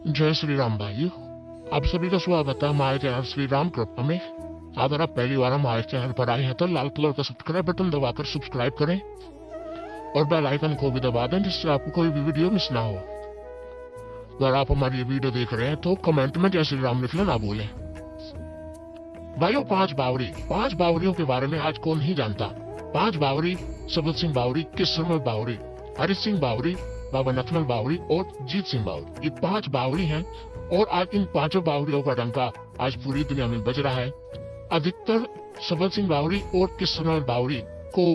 जय श्री राम भाइयों। आप सभी का स्वागत है हमारे चैनल श्री राम कृपा में। अगर आप पहली बार हमारे चैनल पर आए हैं तो लाल कलर का सब्सक्राइब बटन दबाकर सब्सक्राइब करें और बेल आइकन को भी दबा दें जिससे आपको कोई भी वीडियो मिस ना हो। अगर आप हमारी वीडियो देख रहे हैं तो कमेंट में जय श्री राम लिखना ना भूलें। भाइयों, पांच बावरियों के बारे में आज कौन नहीं जानता। पांच बावरी सबत सिंह बावरी, किस्मत बावरी, हरि सिंह बावरी, बाबा नथमल बावरी और जीत सिंह बावरी। ये पांच बावरी हैं और आज इन पांचों बावरियों का डंका आज पूरी दुनिया में बज रहा है। अधिकतर सबत सिंह बावरी और किस्मत बावरी को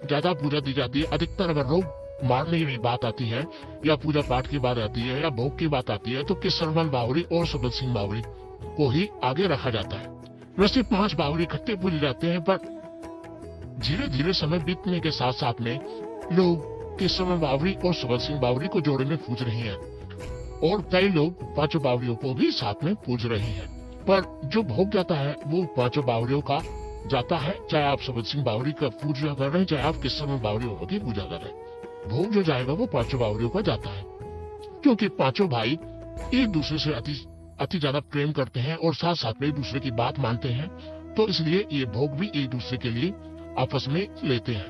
ज्यादा पूजा दी जाती है। अधिकतर अगर लोग मारने की बात आती है या पूजा पाठ की बात आती है या भोग की बात आती है तो किस्मत बावरी और सबत सिंह बावरी को ही आगे रखा जाता है। वैसे पांच बावरी इकट्ठे पूजे जाते हैं, पर धीरे धीरे समय बीतने के साथ साथ में लोग किस्मत बावरी और सबत सिंह बावरी को जोड़े में पूज रहे हैं और कई लोग पांचों बावरियों को भी साथ में पूज रहे हैं। पर जो भोग जाता है वो पांचों बावरियों का जाता है, चाहे आप सबत सिंह बावरी का पूजा कर रहे हैं चाहे आप किस्मत बावरियों की पूजा कर रहे हैं। भोग जो जाएगा वो पांचों बावरियों का जाता है, क्योंकि पांचों भाई एक दूसरे से अति ज्यादा प्रेम करते हैं और साथ साथ में एक दूसरे की बात मानते हैं, तो इसलिए ये भोग भी एक दूसरे के लिए आपस में लेते हैं।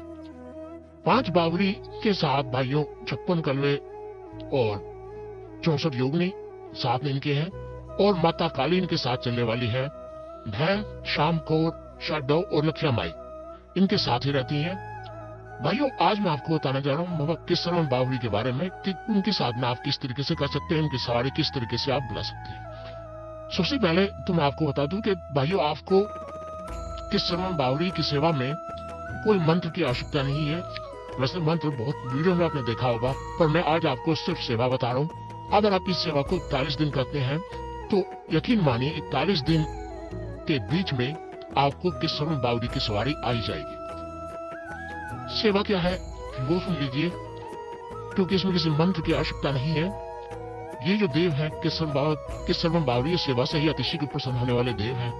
पांच बावरी के साथ भाइयों 56 कलवे और 64 योगिनी साथ इनके हैं और माता काली इनके साथ चलने वाली है। भैन, शाम कौर, शाडव और लक्ष्या माई इनके साथ ही रहती हैं। भाइयों, आज मैं आपको बताना जा रहा हूँ बाबा किस्मत बावरी के बारे में कि उनकी साधना आप किस तरीके से कर सकते हैं, उनकी सवारी किस तरीके से आप बुला सकते हैं। सबसे पहले तो मैं आपको बता दूं कि भाइयों, आपको किस्मत बावरी की सेवा में कोई मंत्र की आवश्यकता नहीं है। वैसे मंत्र बहुत वीडियो में आपने देखा होगा, पर मैं आज आपको सिर्फ सेवा बता रहा हूँ। अगर आप इस सेवा को 41 दिन करते हैं तो यकीन मानिए 41 दिन के बीच में आपको किस्मत बावरी की सवारी आई जाएगी। सेवा क्या है वो सुन लीजिए, क्योंकि इसमें किसी मंत्र की आवश्यकता नहीं है। ये जो देव है किस्मत बावरी सेवा से ही अतिशीघ्र प्रसन्न होने वाले देव हैं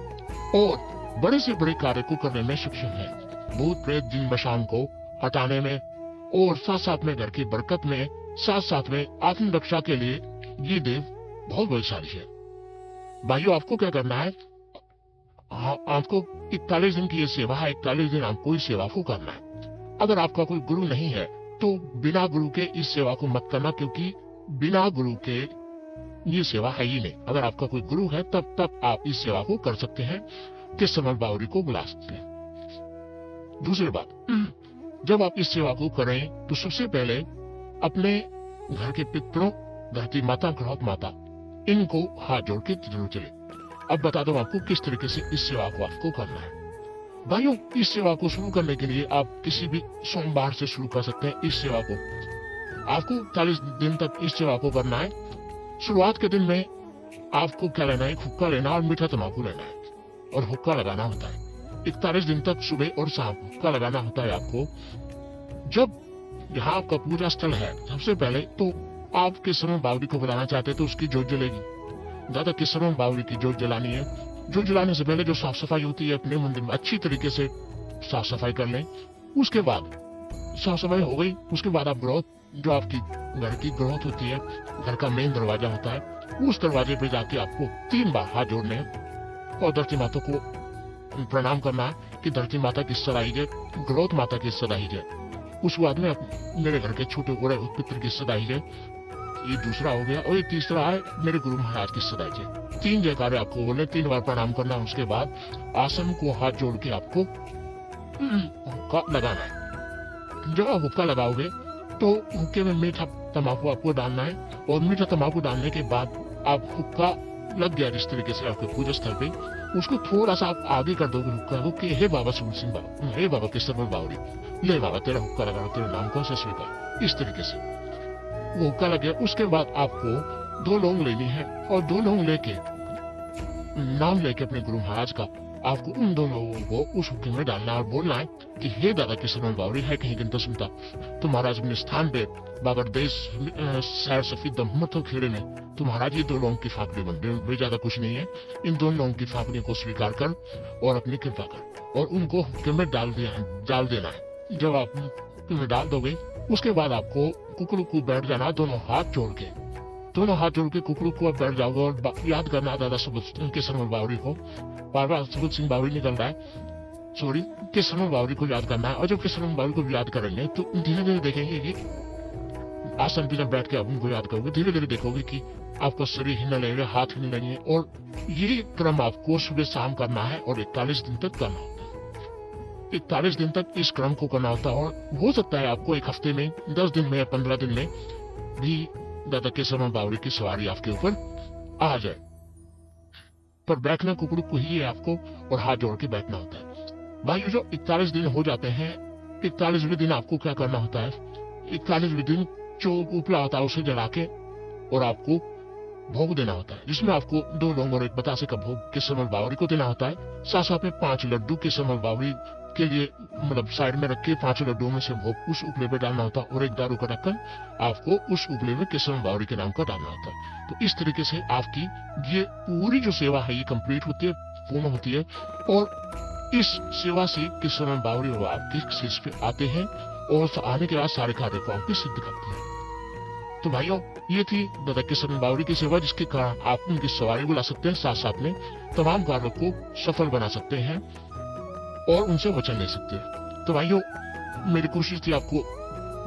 और बड़े से बड़े कार्य को करने में सक्षम है। भूत प्रेत जिन मशान को हटाने में और साथ साथ में घर की बरकत में, साथ साथ में आत्म रक्षा के लिए ये देव बहुत बलशाली है। भाइयों, आपको क्या करना है, आपको 41 दिन की ये सेवा है, 41 दिन आपको इस सेवा को करना है। अगर आपका कोई गुरु नहीं है तो बिना गुरु के इस सेवा को मत करना, क्योंकि बिना गुरु के ये सेवा है ही नहीं। अगर आपका कोई गुरु है तब आप इस सेवा को कर सकते हैं, किस्मत बावरी को बुला सकते हैं। दूसरी बात, जब आप इस सेवा को करें तो सबसे पहले अपने घर के पितरों, धरती माता, ग्रहोत माता, इनको हाथ जोड़ के जरूर चले। अब बता दो आपको किस तरीके से इस सेवा को आपको करना है। भाइयों, इस सेवा को शुरू करने के लिए आप किसी भी सोमवार से शुरू कर सकते हैं। इस सेवा को आपको 40 दिन तक इस सेवा को करना है। शुरुआत के दिन में आपको क्या लेना है, हुक्का लेना और मीठा तम्बाकू लेना है और हुक्का लगाना होता है। 41 दिन तक सुबह और शाम हुक्का लगाना होता है आपको। जब यहाँ आपका पूजा स्थल है, सबसे पहले तो आप किस्मत बावरी को बुलाना चाहते हैं तो उसकी जोत जलेगी। ज्यादा किस्मत बावरी की जोत जलानी है। जोत जलाने से पहले जो साफ सफाई होती है अपने मंदिर में अच्छी तरीके से साफ सफाई कर लें। उसके बाद साफ सफाई हो गई, उसके बाद आप ग्रोथ, जो आपकी घर की ग्रोथ होती है, घर का मेन दरवाजा होता है, उस दरवाजे पे जाके आपको 3 बार हाथ जोड़ने हैं और धरती माता को प्रणाम करना है कि धरती माता की सदाई जय, ग्रोथ माता की सदाई जय। उस बाद में मेरे घर के छोटे बड़े पितर की सदाई जय, ये दूसरा हो गया। और ये तीसरा है मेरे गुरु महाराज की सदाई जय। 3 जयकारे आपको बोलने, 3 बार प्रणाम करना है। उसके बाद आसन को हाथ जोड़ के आपको हुक्का लगाना है। जब आप हुक्का लगाओगे तो हुक्के में मीठा तम्बाकू आपको डालना है और मीठा तम्बाकू डालने के बाद आप हुक्का लग गया जिस तरीके से आपके पूजा स्थल पे, उसको थोड़ा सा आप आगे कर दोगे हुक्का को कि हे बाबा सुन सिंह बाबा, हे बाबा किस्मत बावरी, ले बाबा तेरा हुक्का लगा, तेरे नाम कौन सा स्वीकार। इस तरीके से वो हुक्का लग गया। उसके बाद आपको 2 लौंग लेनी है और 2 लौंग लेके नाम लेके अपने गुरु महाराज का आपको उन 2 लोगों को उस हुक्के में डालना और बोलना है कि हे दादा किस्मत बावरी है कहीं गिनता सुनता, तो महाराज अपने स्थान पे बाबर देश सैर सफीद दमत खेड़े में तो महाराज ये 2 लोगों की फाकड़ी बन रही है, ज्यादा कुछ नहीं है। इन 2 लोगों की फाकड़ी को स्वीकार कर और अपनी कृपा कर और उनको हुक्के में डाल देना है। जब आप हुक्के में डाल दोगे उसके बाद आपको कुकड़ू को बैठ जाना, दोनों हाथ जोड़ के दोनों हाथ जोड़ के कुकड़ू को अब बैठ जाओगे और याद करना दादा केसरमल बावरी को। बार बार सुबोध सिंह बावरी निकल रहा है, सॉरी केसरमल बावरी को याद करना है। और जब केसरमल बावरी को याद करेंगे तो धीरे धीरे देखेंगे कि आसन पे जब बैठ के आप उनको याद करोगे धीरे धीरे देखोगे कि आपका शरीर हिलने लगेगा, हाथ हिलने लगेंगे। और ये क्रम आपको सुबह शाम करना है और 41 दिन तक करना होता है। 41 दिन तक इस क्रम को करना होता है। और हो सकता है आपको एक हफ्ते में, 10 दिन में या 15 दिन में भी दादा केसरमल बावरी की सवारी आपके ऊपर आ जाए। पर बैठना कुकड़ू को ही है आपको, और हाथ जोड़ के बैठना होता है। भाई जो 41 दिन हो जाते हैं, 41वें दिन आपको क्या करना होता है? 41वें दिन जो उपला होता है उसे जला के और आपको भोग देना होता है, जिसमें आपको 2 लौंग और 1 बतासे का भोग केसरमल बावरी को देना होता है। साथ साथ में 5 लड्डू केसरमल बावरी के लिए मतलब साइड में रख के 5 लड्डुओं में से भोग उस उपले पे डालना होता है, और 1 दारू का ढक्कन आपको उस उपले में केसरमल बावरी के नाम का डालना होता है। तो इस तरीके से आपकी ये पूरी जो सेवा है ये कंप्लीट होती है, पूर्ण होती है। और इस सेवा से केसरमल बावरी वो आपके शीर्ष पे आते हैं और आने के बाद सारे कार्य को आपके सिद्ध करते हैं। तो भाइयों, ये थी दादा केसरमल बावरी की सेवा, जिसके कारण आप उनकी सवारी बुला सकते हैं, साथ साथ में तमाम कार्यों को सफल बना सकते हैं और उनसे वचन ले सकते हैं। तो भाइयों, मेरी कोशिश थी आपको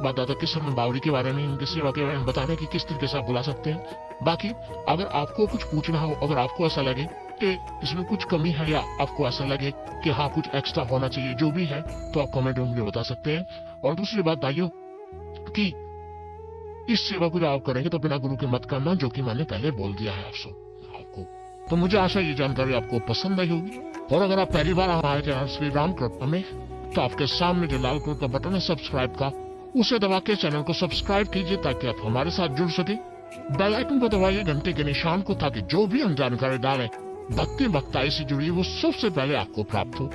दादा केसरमल बावरी के बारे में, उनकी सेवा के बारे में बताने की किस तरीके से आप बुला सकते हैं। बाकी अगर आपको कुछ पूछना हो, अगर आपको ऐसा लगे कि इसमें कुछ कमी है या आपको ऐसा लगे कि हाँ कुछ एक्स्ट्रा होना चाहिए, जो भी है, तो आप कमेंट में मुझे बता सकते हैं। और दूसरी बात भाइयों कि इस सेवा को जब आप करेंगे तो बिना गुरु के मत करना, जो कि मैंने पहले बोल दिया है आपको। तो मुझे आशा ये जानकारी आपको पसंद आई होगी। और अगर आप पहली बार हमारे चैनल श्री राम कृपा में, तो आपके सामने जो लाल कलर का बटन है सब्सक्राइब का, उसे दबा के चैनल को सब्सक्राइब कीजिए ताकि आप हमारे साथ जुड़ सके। बेल आइकन को दबाइए घंटे के निशान को, ताकि जो भी हम जानकारी डालें भक्ति भक्ताई से जुड़ी वो सबसे पहले आपको प्राप्त हो।